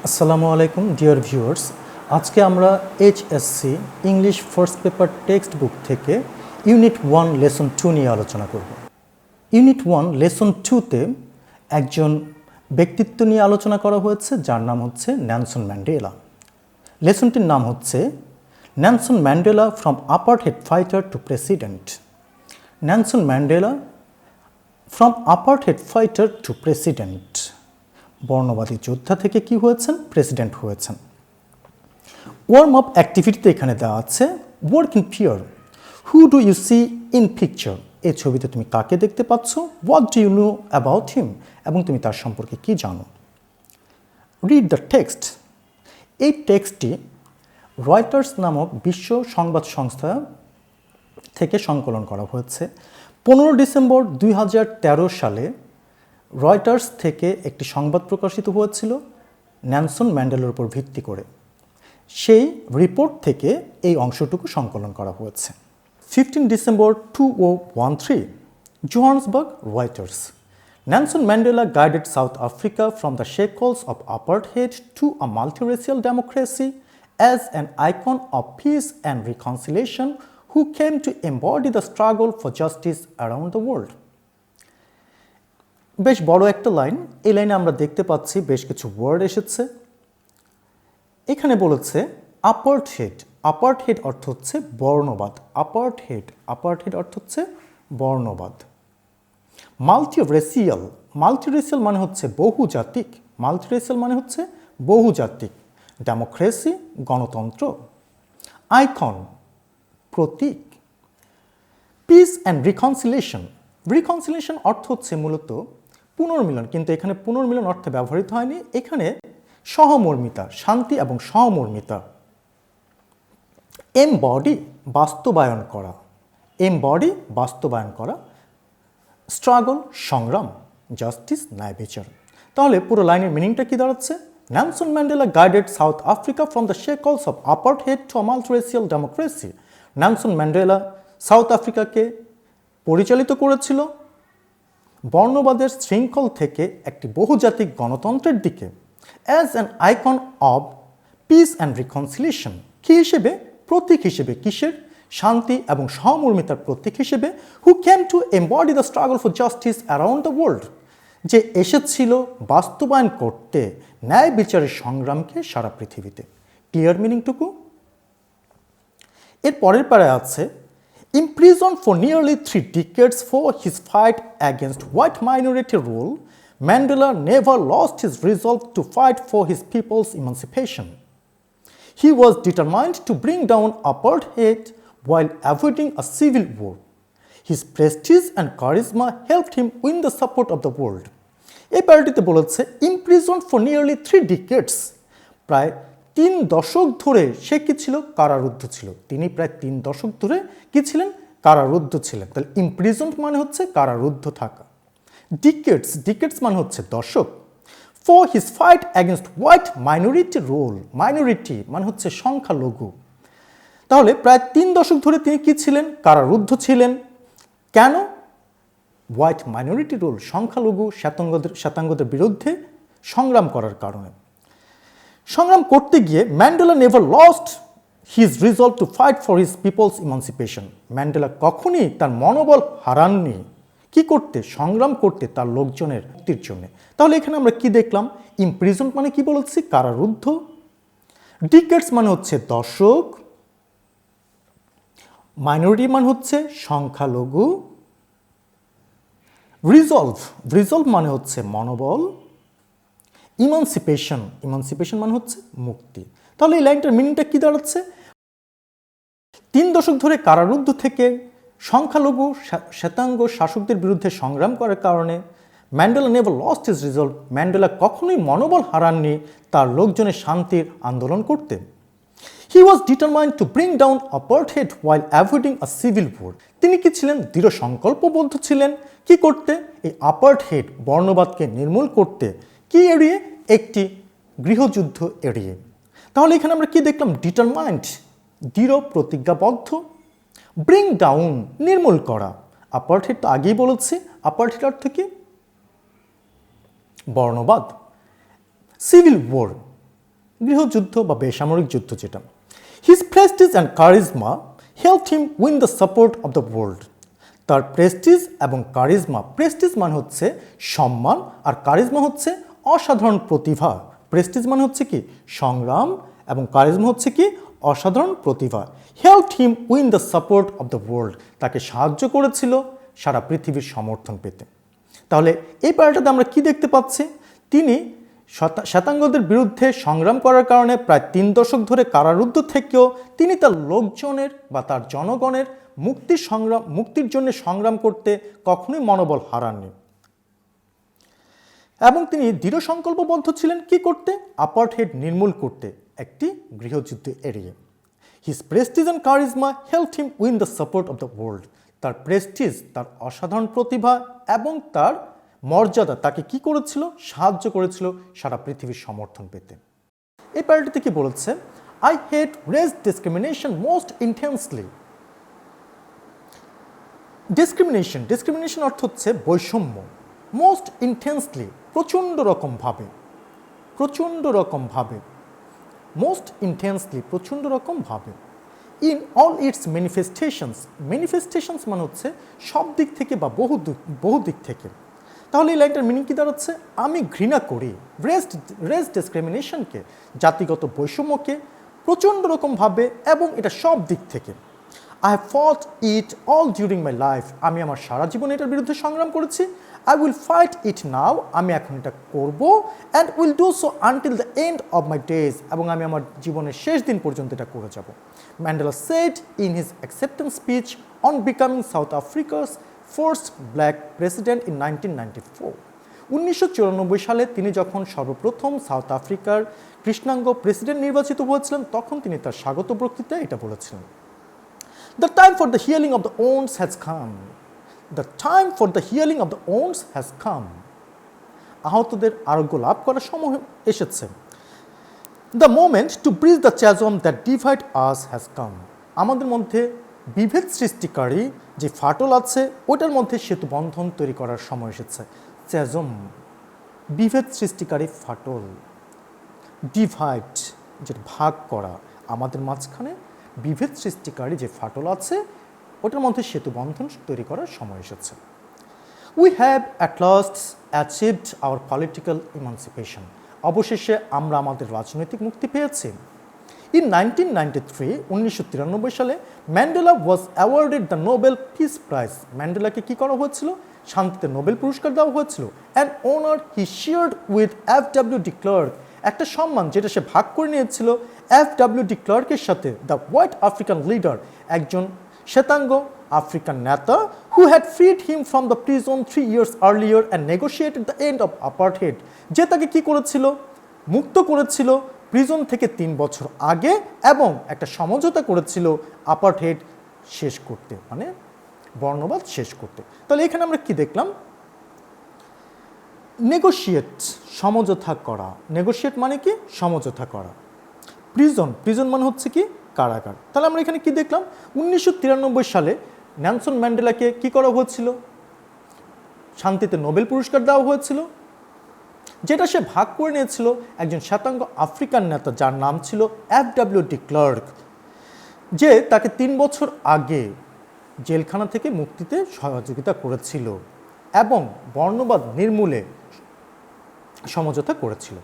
আসসালামু আলাইকুম dear viewers. আজকে আমরা HSC English first paper text book থেকে ইউনিট 1 লেসন 2 নিয়ে আলোচনা করব। ইউনিট 1 লেসন 2তে একজন ব্যক্তিত্ব নিয়ে আলোচনা করা হয়েছে যার নাম হচ্ছে নেলসন ম্যান্ডেলা। লেসনটির নাম হচ্ছে Nelson Mandela from apartheid fighter to president. Nelson Mandela from apartheid fighter to president, বর্ণবাদী যোদ্ধা থেকে কি হয়েছেন? প্রেসিডেন্ট হয়েছেন। ওয়ার্ম আপ অ্যাক্টিভিটিতে এখানে দেওয়া আছে work in pair. Who do you see in picture? এই ছবিতে তুমি কাকে দেখতে পাচ্ছ? What do you know about him? এবং তুমি তার সম্পর্কে কি জানো? Read the text. এই টেক্সটটি রয়টার্স নামক বিশ্ব সংবাদ সংস্থা থেকে সংকলন করা হয়েছে। 15 ডিসেম্বর 2013 সালে রয়টার্স থেকে একটি সংবাদ প্রকাশিত হয়েছিল নেলসন ম্যান্ডেলার উপর ভিত্তি করে। সেই রিপোর্ট থেকে এই অংশটুকু সংকলন করা হয়েছে। 15 December 2013, Johannesburg, Reuters. Nelson Mandela guided South Africa from the shackles of apartheid to a multiracial democracy as an icon of peace and reconciliation who came to embody the struggle for justice around the world. বেশ বড় একটা line. এই লাইনে আমরা দেখতে পাচ্ছি বেশ কিছু ওয়ার্ড এসেছে। এখানে বলেছে অ্যাপার্টহেড। অ্যাপার্টহেড অর্থ হচ্ছে বর্ণবাদ। অ্যাপার্টহেড, অ্যাপার্টহেড অর্থ হচ্ছে বর্ণবাদ। মাল্টিরেসিয়াল, মাল্টিরেসিয়াল মানে হচ্ছে বহুজাতিক। মাল্টিরেসিয়াল মানে হচ্ছে বহুজাতিক। ডেমোক্রেসি, গণতন্ত্র। আইকন, প্রতীক। Peace and reconciliation. রিকনসিলেশন অর্থ হচ্ছে মূলত পুনর্মিলন, কিন্তু এখানে পুনর্মিলন অর্থে ব্যবহৃত হয়নি। এখানে সহমর্মিতা, শান্তি এবং সহমর্মিতা। এমবডি, বাস্তবায়ন করা। এমবডি, বাস্তবায়ন করা। স্ট্রাগল, সংগ্রাম। জাস্টিস, ন্যায় বিচার। তাহলে পুরো লাইনের মিনিংটা কি দাঁড়াচ্ছে? Nelson Mandela guided South Africa from the shackles of apartheid to a multiracial democracy. Nelson Mandela South আফ্রিকাকে পরিচালিত করেছিল বর্ণবাদের শৃঙ্খল থেকে একটি বহুজাতিক গণতন্ত্রের দিকে। As an icon of peace and reconciliation, কী হিসেবে? প্রতীক হিসেবে। কিসের? শান্তি এবং সহমর্মিতার প্রতীক হিসেবে। Who came to embody the struggle for justice around the world, যে এসেছিল বাস্তবায়ন করতে ন্যায় বিচারের সংগ্রামকে সারা পৃথিবীতে। ক্লিয়ার মিনিংটুকু? এর পরের পাড়ায় আছে imprisoned for nearly 3 decades for his fight against white minority rule, Mandela never lost his resolve to fight for his people's emancipation. He was determined to bring down apartheid while avoiding a civil war. His prestige and charisma helped him win the support of the world. এই প্যারাটিতে বলেছে imprisoned for nearly 3 decades, প্রায় 3 দশক ধরে সে কি ছিল? কারারুদ্ধ ছিল। তিনি প্রায় 3 দশক ধরে কি ছিলেন? কারারুদ্ধ ছিলেন। তাহলে ইমপ্রিজন্ড মানে হচ্ছে কারারুদ্ধ থাকা। ডিকেডস, ডিকেডস মানে হচ্ছে দশক। For his fight against white minority rule, minority মানে হচ্ছে সংখ্যালঘু। তাহলে প্রায় 3 দশক ধরে তিনি কি ছিলেন? কারারুদ্ধ ছিলেন। কেন? হোয়াইট মাইনরিটি রুল, সংখ্যালঘু শ্বেতাঙ্গদের বিরুদ্ধে সংগ্রাম করার কারণে। সংগ্রাম করতে গিয়ে Mandela never lost his resolve to fight for his people's emancipation. Mandela কখনই তার মনোবল হারাননি কি করতে? সংগ্রাম করতে তার লোকজনের মুক্তির জন্য। তাহলে এখানে আমরা কি দেখলাম? ইমপ্রিজন মানে কি বলেছি? কারারুদ্ধ। ডিকেডস মানে হচ্ছে দশক। মাইনরিটি মানে হচ্ছে সংখ্যালঘু। রিজলভ, রিজলভ মানে হচ্ছে মনোবল। ইমানসিপেশন, ইমানসিপেশন মানে হচ্ছে মুক্তি। তাহলে এই লাইনটার মিনিংটা কি দাঁড়াচ্ছে? 3 দশক ধরে কারারুদ্ধ থেকে সংখ্যালঘু শ্বেতাঙ্গ শাসকদের বিরুদ্ধে সংগ্রাম করার কারণে Mandela never lost his resolve, Mandela কখনোই মনোবল হারাননি তার লোকজনের শান্তির আন্দোলন করতে। He was determined to bring down apartheid while avoiding a civil war. তিনি কি ছিলেন? দৃঢ় সংকল্পবদ্ধ ছিলেন কি করতে? এই অ্যাপার্টহেড বর্ণবাদকে নির্মূল করতে। কি এড়িয়ে? একটি গৃহযুদ্ধ এড়িয়ে। তাহলে এখানে আমরা কি দেখলাম? ডিটারমাইন্ড, দৃঢ় প্রতিজ্ঞাবদ্ধ। ব্রিং ডাউন, নির্মূল করা। অ্যাপার্টহেড তো আগেই বলেছি, অ্যাপার্টহেড অর্থ কি? বর্ণবাদ। সিভিল ওয়ার, গৃহযুদ্ধ বা বেসামরিক যুদ্ধ যেটা। His Prestige and charisma helped him win the support of the world. তার প্রেস্টিজ এবং কারিজমা, প্রেস্টিজ মানে হচ্ছে সম্মান আর কারিজমা হচ্ছে অসাধারণ প্রতিভা। প্রেস্টিজ মানে হচ্ছে কি সংগ্রাম এবং কারিজমা হচ্ছে কি অসাধারণ প্রতিভা। Helped him win the support of the world, তাকে সাহায্য করেছিল সারা পৃথিবীর সমর্থন পেতে। তাহলে এই প্যারাটাতে আমরা কি দেখতে পাচ্ছি? তিনি শ্বেতাঙ্গদের বিরুদ্ধে সংগ্রাম করার কারণে প্রায় 3 দশক ধরে কারারুদ্ধ থেকেও তিনি তার লোকজনের বা তার জনগণের মুক্তির জন্য সংগ্রাম করতে কখনোই মনোবল হারাননি এবং তিনি দৃঢ় সংকল্পবদ্ধ ছিলেন কি করতে? অ্যাপার্টহেড নির্মূল করতে, একটি গৃহযুদ্ধ এড়িয়ে। His Prestige and charisma helped him win the support of the world. তার প্রেস্টিজ, তার অসাধারণ প্রতিভা এবং তার মর্যাদা তাকে কি করেছিল? সাহায্য করেছিল সারা পৃথিবীর সমর্থন পেতে। এই প্যারাটিতে কি বলেছে? I hate race discrimination most intensely. Discrimination অর্থ হচ্ছে বৈষম্য। মোস্ট ইন্টেন্সলি, প্রচণ্ড রকমভাবে, মোস্ট ইন্টেন্সলি, প্রচণ্ড রকমভাবে। ইন অল ইটস ম্যানিফেস্টেশনস মানে হচ্ছে সব দিক থেকে বা বহু দিক থেকে। তাহলে এই লাইনটার মিনিং কি দাঁড়াচ্ছে? আমি ঘৃণা করি রেস ডিসক্রিমিনেশনকে, জাতিগত বৈষম্যকে প্রচণ্ড রকমভাবে এবং এটা সব দিক থেকে। আই হ্যাভ ফট it all during my life. আমি আমার সারা জীবনে এটার বিরুদ্ধে সংগ্রাম করেছি। আই উইল ফাইট ইট নাও, আমি এখন এটা করব। And will do so until the end of my days, এবং আমি আমার জীবনের শেষ দিন পর্যন্ত এটা করে যাব। Mandela said in his acceptance speech on becoming south আফ্রিকাস first black president in 1994। 1994 সালে তিনি যখন সর্বপ্রথম সাউথ আফ্রিকার কৃষ্ণাঙ্গ প্রেসিডেন্ট নির্বাচিত হয়েছিলেন, তখন তিনি তার স্বাগত বক্তৃতায় এটা বলেছিলেন। The time for the healing of the wounds has come. The time for the healing of the wounds has come. আহতদের আরোগ্য লাভ করার সময় এসেছে। The moment to bridge the chasm that divide us has come. আমাদের মধ্যে বিভেদ সৃষ্টিকারী যে ফাটল আছে ওটার মধ্যে সেতু বন্ধন তৈরি করার সময় এসেছে। চ্যাজম, বিভেদ সৃষ্টিকারী ফাটল। ডিভাইড, যেটা ভাগ করা, আমাদের মাঝখানে বিভেদ সৃষ্টিকারী যে ফাটল আছে ওটার মধ্যে সেতু বন্ধন তৈরি করার সময় এসেছে। We have at last achieved our political emancipation. অবশেষে আমরা আমাদের রাজনৈতিক মুক্তি পেয়েছি। ইন 1993 সালে Mandela was awarded the Nobel Peace Prize. ম্যান্ডেলাকে কি করা হয়েছিল? শান্তিতে নোবেল পুরস্কার দেওয়া হয়েছিল। An honour he shared with F.W. De Klerk, একটা সম্মান যেটা সে ভাগ করে নিয়েছিল F.W. ডি ক্লার্কের সাথে, দ্য হোয়াইট আফ্রিকান লিডার, একজন শ্বেতাঙ্গ আফ্রিকান নেতা, who had ফ্রিড him from the prison 3 years earlier and negotiated the end of apartheid, যে তাকে কি করেছিল? মুক্ত করেছিল প্রিজন থেকে 3 বছর আগে এবং একটা সমঝোতা করেছিল অ্যাপার্টহেড শেষ করতে, মানে বর্ণবাদ শেষ করতে। তাহলে এখানে আমরা কি দেখলাম? নেগোশিয়েট, সমঝোতা করা। নেগোশিয়েট মানে কি? সমঝোতা করা। প্রিজন মানে হচ্ছে কি? কারাগার। তাহলে আমরা এখানে কি দেখলাম? 1993 সালে নেলসন ম্যান্ডেলাকে কি করা হয়েছিল? শান্তিতে নোবেল পুরস্কার দেওয়া হয়েছিল, যেটা সে ভাগ করে নিয়েছিল একজন শ্বেতাঙ্গ আফ্রিকান নেতা যার নাম ছিল F.W. ডি ক্লার্ক, যে তাকে 3 বছর আগে জেলখানা থেকে মুক্তিতে সহযোগিতা করেছিল এবং বর্ণবাদ নির্মূলে সমঝোতা করেছিল।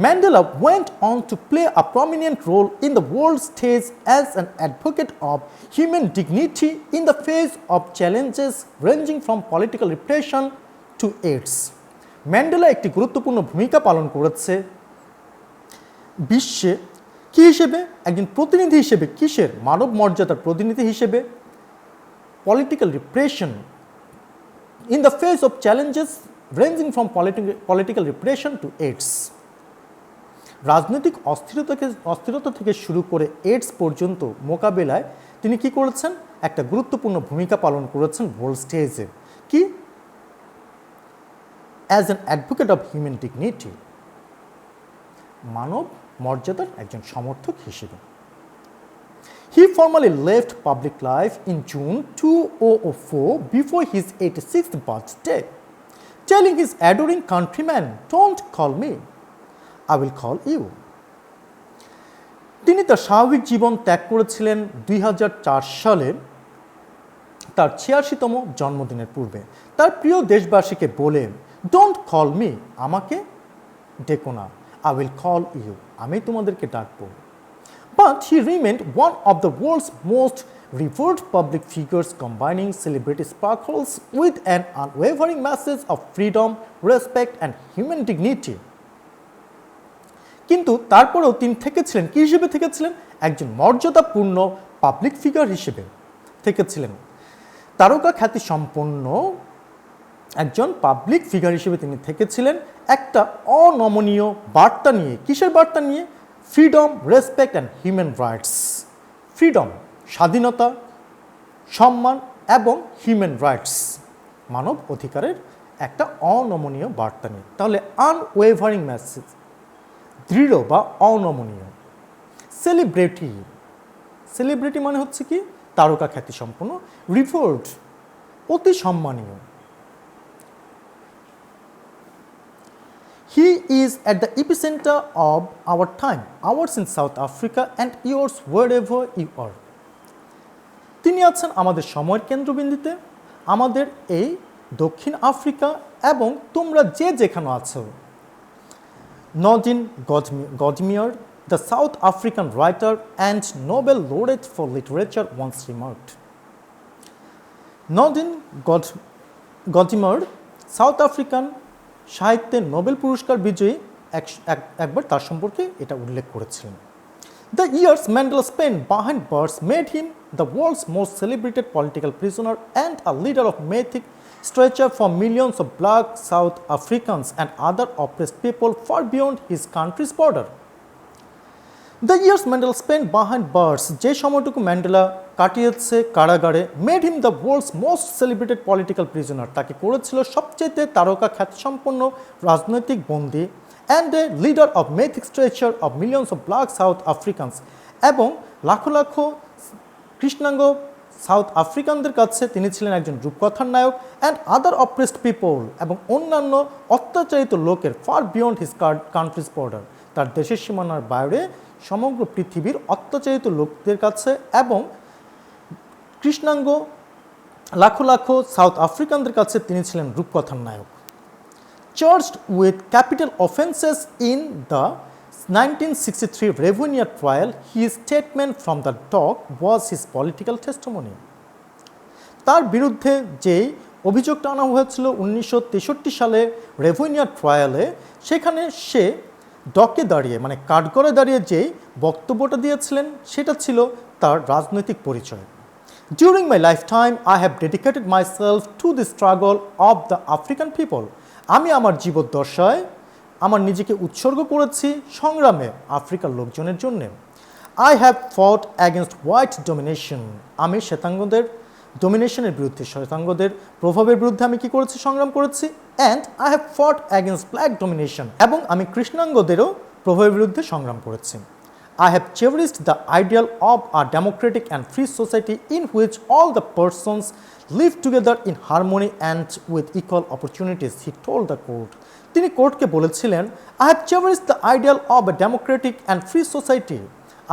Mandela went on to play a prominent role in the world stage as an advocate of human dignity in the face of challenges ranging from political repression to AIDS. Mandela একটি গুরুত্বপূর্ণ ভূমিকা পালন করেছে বিশ্বে কি হিসেবে? একজন প্রতিনিধি হিসেবে। কিসের? মানব মর্যাদার প্রতিনিধি হিসেবে। Political repression, in the face of challenges ranging from political repression to AIDS. রাজনৈতিক অস্থিরতা থেকে শুরু করে এইডস পর্যন্ত মোকাবেলায় তিনি কি করেছেন? একটা গুরুত্বপূর্ণ ভূমিকা পালন করেছেন ওয়ার্ল্ড স্টেজে। কি? As an advocate of human dignity, মানব মর্যাদার একজন সমর্থক হিসেবে। He formally left public life in June 2004 before his 86th birthday, telling his adoring countrymen, "Don't call me, I will call you." তিনি তার স্বাভাবিক জীবন ত্যাগ করেছিলেন 2004 সালে তার 86তম জন্মদিনের পূর্বে। তার প্রিয় দেশবাসীকে বলে, ডোন্ট কল মি, আমাকে ডেকো না, আই উইল কল ইউ, আমি তোমাদেরকে ডাকবো। But he remained one of the world's most revered public figures, combining celebrity sparkles with an unwavering message of freedom, respect and human dignity. কিন্তু তারপরেও তিনি থেকেছিলেন কি হিসেবে থেকেছিলেন? একজন মর্যাদাপূর্ণ পাবলিক ফিগার হিসেবে থেকেছিলেন। তারকা খ্যাতি সম্পন্ন একজন পাবলিক ফিগার হিসেবে তিনি থেকেছিলেন একটা অনমনীয় বার্তা নিয়ে। কিসের বার্তা নিয়ে? Freedom, respect and human rights. Freedom, স্বাধীনতা, সম্মান এবং হিউম্যান রাইটস, মানব অধিকারের একটা অনমনীয় বার্তা নিয়ে। তাহলে আনওয়েভারিং মেসেজ, দৃঢ় বা অনমনীয়। সেলিব্রিটি, সেলিব্রিটি মানে হচ্ছে কি? তারকা খ্যাতি সম্পন্ন। রিভার্ড, অতি সম্মানীয়। He is at the epicenter of our time, ours in South Africa and yours wherever you are. তিনি আছেন আমাদের সময়ের কেন্দ্রবিন্দুতে, আমাদের এই দক্ষিণ আফ্রিকা এবং তোমরা যে যেখানে আছো। Nadine Gordimer, the South African writer and Nobel laureate for literature, once remarked. Nadine Gordimer, south African সাহিত্যে নোবেল পুরস্কার বিজয়ী, একবার তার সম্পর্কে এটা উল্লেখ করেছিলেন। The years Mandela spent behind bars made him the world's most celebrated political prisoner and a leader of mythic stature for millions of black South Africans and other oppressed people far beyond his country's border. The years Mandela spent behind bars, যে সময়টুকু Mandela কাটিয়েছে কারাগারে, made him the world's most celebrated political prisoner, তাকে করেছিল সবচেয়ে তারকা খ্যাতিসম্পন্ন রাজনৈতিক বন্দী, and a leader of mythic stature of millions of black South Africans, এবং লাখো লাখো কৃষ্ণাঙ্গ সাউথ আফ্রিকানদের কাছে তিনি ছিলেন একজন রূপকথার নায়ক, অ্যান্ড আদার অপ্রেসড পিপল, এবং অন্যান্য অত্যাচারিত লোকের far beyond his country's border, তার দেশের সীমানার বাইরে সমগ্র পৃথিবীর অত্যাচারিত লোকদের কাছে এবং কৃষ্ণাঙ্গ লাখো লাখো সাউথ আফ্রিকানদের কাছে তিনি ছিলেন রূপকথার নায়ক। Charged with capital offences in the 1963 Revonia trial, his statement from the dock was his political testimony. তার বিরুদ্ধে যেই অভিযোগটা আনা হয়েছিল 1963 সালে রেভোনিয়া ট্রায়ালে, সেখানে সে ডকে দাঁড়িয়ে মানে কাঠগড়ে দাঁড়িয়ে যেই বক্তব্যটা দিয়েছিলেন সেটা ছিল তার রাজনৈতিক পরিচয়। During my lifetime, I have dedicated myself to the struggle of the African people. আমি আমার জীবদ্দশায় আমার নিজেকে উৎসর্গ করেছি সংগ্রামে আফ্রিকার লোকজনের জন্য। I have fought against white domination. আমি শ্বেতাঙ্গদের ডোমিনেশনের বিরুদ্ধে, শ্বেতাঙ্গদের প্রভাবের বিরুদ্ধে আমি কি করেছি? সংগ্রাম করেছি। And I have fought against black domination. এবং আমি কৃষ্ণাঙ্গদেরও প্রভাবের বিরুদ্ধে সংগ্রাম করেছি। I have cherished the ideal of a democratic and free society in which all the persons live together in harmony and with equal opportunities, he told the court. তিনি কোর্টকে বলেছিলেন, I have cherished the ideal of a democratic and free society.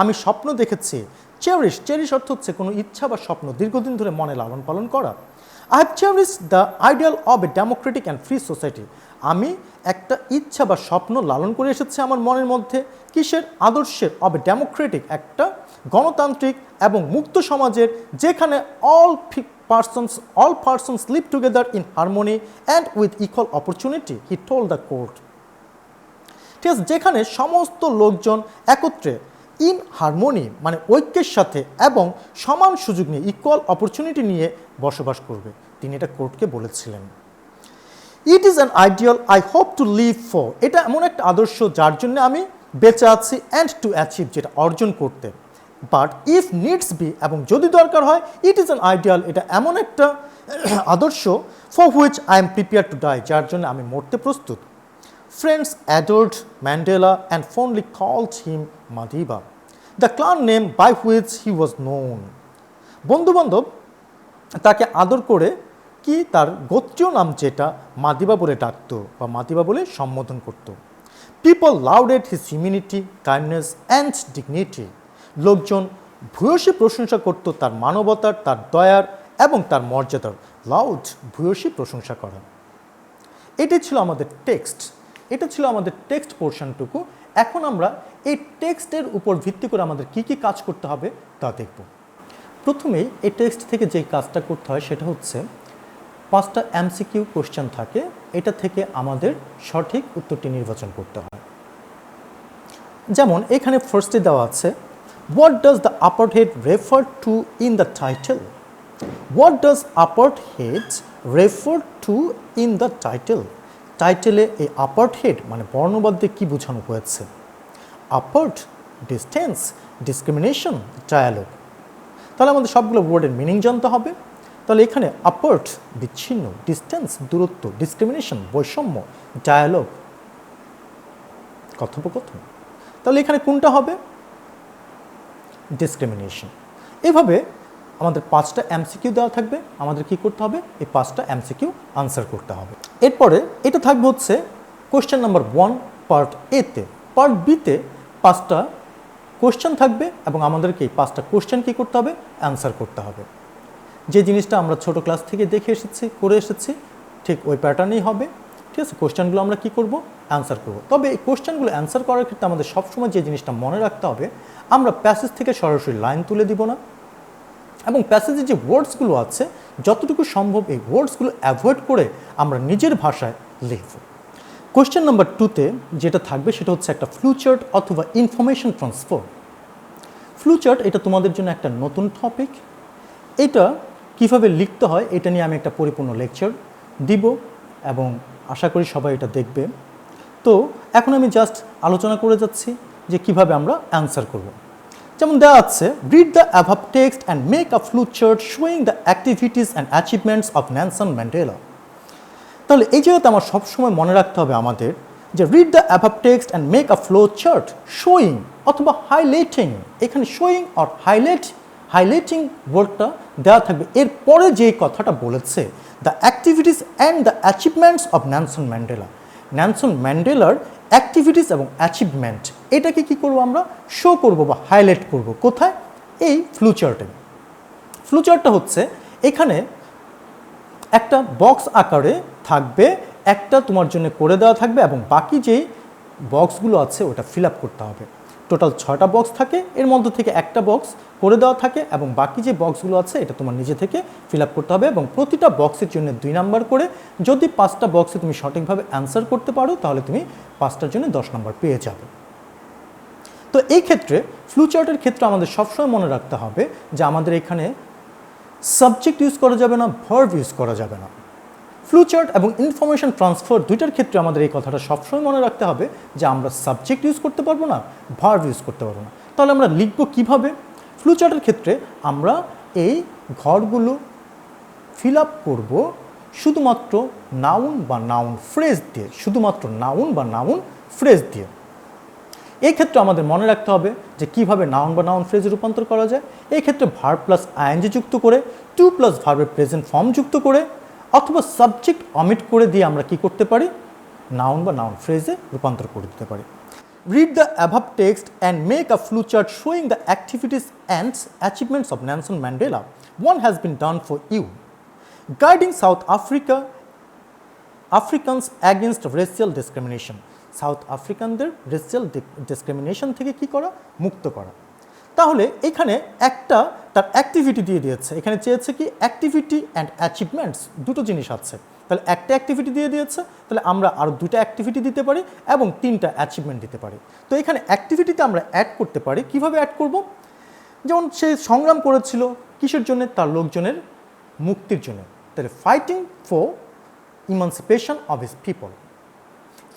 আমি স্বপ্ন দেখেছি। Cherish অর্থ হচ্ছে কোনো ইচ্ছা বা স্বপ্ন দীর্ঘদিন ধরে মনে লালন পালন করা। I have cherished the ideal of a democratic and free society. আমি একটা ইচ্ছা বা স্বপ্ন লালন করে এসেছি আমার মনের মধ্যে। কিসের? আদর্শের। অব এ ডেমোক্রেটিক, একটা গণতান্ত্রিক এবং মুক্ত সমাজের, যেখানে all persons live together in harmony and with equal opportunity, he told the court. ঠিক আছে, যেখানে সমস্ত লোকজন একত্রে ইন হারমোনি মানে ঐক্যের সাথে এবং সমান সুযোগ নিয়ে, ইকুয়াল অপরচুনিটি নিয়ে বসবাস করবে, তিনি এটা কোর্টকে বলেছিলেন। It is an ideal I hope to live for, এটা এমন একটা আদর্শ যার জন্য আমি বেঁচে আছি, অ্যান্ড টু অ্যাচিভ, যেটা অর্জন করতে। বাট ইফ নিডস বি, এবং যদি দরকার হয়, ইট ইজ অ্যান আইডিয়াল, এটা এমন একটা আদর্শ for which I am prepare to die, যার জন্য আমি মরতে প্রস্তুত। Friends adored Mandela and fondly called him Madiba, the clan name by which he was known. বন্ধুবান্ধব তাকে আদর করে কি তার গোত্রীয় নাম যেটা মাদিবা বলে ডাকত বা মাদিবা বলে সম্বোধন করত। People lauded his humanity, kindness and dignity. লোকজন ভূয়সী প্রশংসা করত তার মানবতার, তার দয়ার এবং তার মর্যাদার। লাউড, ভূয়সী প্রশংসা করা। এটাই ছিল আমাদের টেক্সট, এটা ছিল আমাদের টেক্সট পোর্শনটুকু। এখন আমরা এই টেক্সটের উপর ভিত্তি করে আমাদের কি কি কাজ করতে হবে তা দেখব। প্রথমেই এই টেক্সট থেকে যে কাজটা করতে হয় সেটা হচ্ছে 5টা MCQ কোশ্চেন থাকে, এটা থেকে আমাদের সঠিক উত্তরটি নির্বাচন করতে হয়। যেমন এখানে ফার্স্টে দেওয়া আছে, what does the apartheid refer to in the title? What does apartheid refer to in the title? টাইটেলে এই apartheid মানে বর্ণবাদ দিয়ে কী বোঝানো হয়েছে? Apart, distance, discrimination, dialogue. তাহলে আমাদের সবগুলো ওয়ার্ডের মিনিং জানতে হবে। তাহলে এখানে আপার্ট বিচ্ছিন্ন, ডিস্টেন্স দূরত্ব, ডিসক্রিমিনেশন বৈষম্য, ডায়ালগ কথোপকথন। তাহলে এখানে কোনটা হবে? ডিসক্রিমিনেশন। এভাবে আমাদের 5টা MCQ দেওয়া থাকবে, আমাদের কি করতে হবে? এই 5টা MCQ আনসার করতে হবে। এরপরে এটা থাকবে হচ্ছে কোশ্চেন নাম্বার 1 পার্ট এতে। পার্ট বিতে 5টা কোশ্চেন থাকবে এবং আমাদেরকে এই 5টা কোশ্চেন কী করতে হবে? অ্যান্সার করতে হবে। যে জিনিসটা আমরা ছোট ক্লাস থেকে দেখে এসেছি, করে এসেছি, ঠিক ওই প্যাটার্নেই হবে। ঠিক আছে, কোশ্চেনগুলো আমরা কি করব? অ্যান্সার করব। তবে এই কোশ্চেনগুলো অ্যান্সার করার ক্ষেত্রে আমাদের সবসময় যে জিনিসটা মনে রাখতে হবে, আমরা প্যাসেজ থেকে সরাসরি লাইন তুলে দিব না, এবং প্যাসেজে যে ওয়ার্ডসগুলো আছে যতটুকু সম্ভব এই ওয়ার্ডসগুলো অ্যাভয়েড করে আমরা নিজের ভাষায় লিখব। কোশ্চেন নাম্বার 2তে যেটা থাকবে সেটা হচ্ছে একটা ফ্লুচার্ট অথবা ইনফরমেশন ট্রান্সফার। ফ্লুচার্ট এটা তোমাদের জন্য একটা নতুন টপিক। এটা কিভাবে লিখতে হয় এটা নিয়ে আমি একটা পরিপূর্ণ লেকচার দিব এবং আশা করি সবাই এটা দেখবে। তো এখন আমি জাস্ট আলোচনা করে যাচ্ছি যে কিভাবে আমরা অ্যান্সার করব। যেমন দেওয়া আছে, read the above text and make a flowchart showing the activities and achievements of Nelson Mandela. তাহলে এই জায়গাতে আমার সবসময় মনে রাখতে হবে আমাদের যে read the above text and make a flow chart showing অথবা হাইলাইটিং। এখানে শোয়িং অর হাইলাইটিং ওয়ার্ডটা দেওয়া থাকবে। এরপরে যে কথাটা বলেছে, the activities and the achievements of Nelson Mandela. Nelson ম্যান্ডেলার অ্যাক্টিভিটিস এবং অ্যাচিভমেন্ট এটাকে কী করবো? আমরা শো করব বা হাইলাইট করব। কোথায়? এই ফ্লুচার্টে। ফ্লুচার্টটা হচ্ছে এখানে একটা বক্স আকারে থাকবে, একটা তোমার জন্য করে দেওয়া থাকবে এবং বাকি যেই বক্সগুলো আছে ওটা ফিল আপ করতে হবে। টোটাল 6টা বক্স থাকে, এর মধ্যে থেকে একটা বক্স করে দেওয়া থাকে এবং বাকি যে বক্সগুলো আছে এটা তোমার নিজে থেকে ফিল আপ করতে হবে এবং প্রতিটা বক্সের জন্য 2 নাম্বার করে। যদি 5টা বক্সে তুমি সঠিকভাবে অ্যান্সার করতে পারো তাহলে তুমি 5টার জন্য 10 নাম্বার পেয়ে যাবে। তো এই ক্ষেত্রে ফ্লুচার্টের ক্ষেত্রে আমাদের সবসময় মনে রাখতে হবে যে আমাদের এখানে সাবজেক্ট ইউজ করা যাবে না, ভার্ব ইউজ করা যাবে না। ফ্লুচার্ট এবং ইনফরমেশন ট্রান্সফার দুইটার ক্ষেত্রে আমাদের এই কথাটা সবসময় মনে রাখতে হবে যে আমরা সাবজেক্ট ইউজ করতে পারবো না, ভার্ব ইউজ করতে পারবো না। তাহলে আমরা লিখব কিভাবে? ফ্লুচার্টের ক্ষেত্রে আমরা এই ঘরগুলো ফিল আপ করবো শুধুমাত্র নাউন বা নাউন ফ্রেজ দিয়ে, শুধুমাত্র নাউন বা নাউন ফ্রেজ দিয়ে। এই ক্ষেত্রে আমাদের মনে রাখতে হবে যে কিভাবে নাউন বা নাউন ফ্রেজে রূপান্তর করা যায়। এই ক্ষেত্রে ভার্ব প্লাস আইএনজি যুক্ত করে, টু প্লাস ভার্বের প্রেজেন্ট ফর্ম যুক্ত করে, অথবা সাবজেক্ট অমিট করে দিয়ে আমরা কি করতে পারি? নাউন বা নাউন ফ্রেজে রূপান্তর করে দিতে পারি। Read the above text and make a flowchart showing the activities and achievements of Nelson Mandela. One has been done for you. Guiding South Africans against racial discrimination. South আফ্রিকানদের racial discrimination থেকে কি করা? মুক্ত করা। তাহলে এখানে একটা তার অ্যাক্টিভিটি দিয়ে দিয়েছে, এখানে চেয়েছে কি অ্যাক্টিভিটি অ্যান্ড অ্যাচিভমেন্টস, দুটো জিনিস আছে। তাহলে একটা অ্যাক্টিভিটি দিয়ে দিয়েছে, তাহলে আমরা আরও 2টা অ্যাক্টিভিটি দিতে পারি এবং 3টা অ্যাচিভমেন্ট দিতে পারি। তো এখানে অ্যাক্টিভিটিতে আমরা অ্যাড করতে পারি। কিভাবে অ্যাড করব? যেমন সে সংগ্রাম করেছিল কিসের জন্য? তার লোকজনের মুক্তির জন্য। তাহলে fighting for emancipation of his people,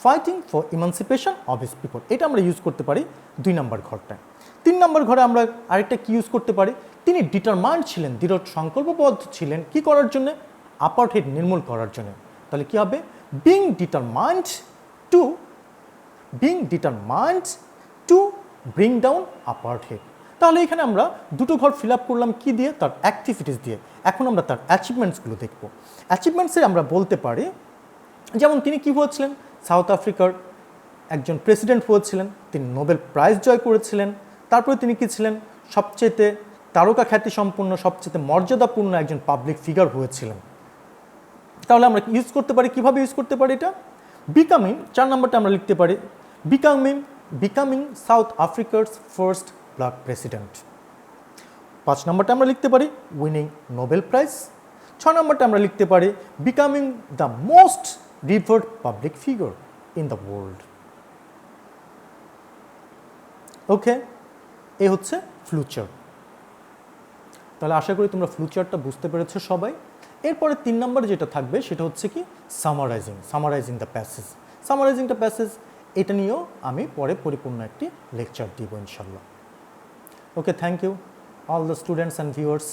fighting for emancipation of his people, এটা আমরা ইউজ করতে পারি 2 নম্বর ঘরটায়। 3 নম্বর ঘরে আমরা আরেকটা কি ইউজ করতে পারি? তিনি ডিটারমাইন্ড ছিলেন, দৃঢ় সংকল্পবদ্ধ ছিলেন কি করার জন্য? অ্যাপার্টহেড নির্মূল করার জন্য। তাহলে কি হবে? Being determined to bring down apartheid. তাহলে এখানে আমরা 2টো ঘর ফিল আপ করলাম কি দিয়ে? তার অ্যাক্টিভিটিস দিয়ে। এখন আমরা তার অ্যাচিভমেন্টসগুলো দেখব। অ্যাচিভমেন্টসে আমরা বলতে পারি যেমন তিনি কি হয়েছিলেন? সাউথ আফ্রিকার একজন প্রেসিডেন্ট হয়েছিলেন, তিনি নোবেল প্রাইজ জয় করেছিলেন, তারপরে তিনি কি ছিলেন? সবচেয়ে তারকা খ্যাতি সম্পন্ন, সবচেয়ে মর্যাদাপূর্ণ একজন পাবলিক ফিগার হয়েছিলেন। তাহলে আমরা ইউজ করতে পারি, কিভাবে ইউজ করতে পারি এটা? বিকামিং, 4 নম্বরটা আমরা লিখতে পারি বিকামিং সাউথ আফ্রিকার ফার্স্ট ব্ল্যাক প্রেসিডেন্ট। 5 নম্বরটা আমরা লিখতে পারি উইনিং নোবেল প্রাইজ। 6 নম্বরটা আমরা লিখতে পারি becoming the most revered public figure in the world. Okay, এই হচ্ছে ফ্লুচার্ট। তাহলে আশা করি তোমরা ফ্লুচার্টটা বুঝতে পেরেছো সবাই। এরপরে 3 নম্বরে যেটা থাকবে সেটা হচ্ছে কি সামারাইজিং দ্য প্যাসেজ। এটা নিয়েও আমি পরে পরিপূর্ণ একটি লেকচার দিব ইনশাল্লাহ। Okay, thank you all the students and viewers.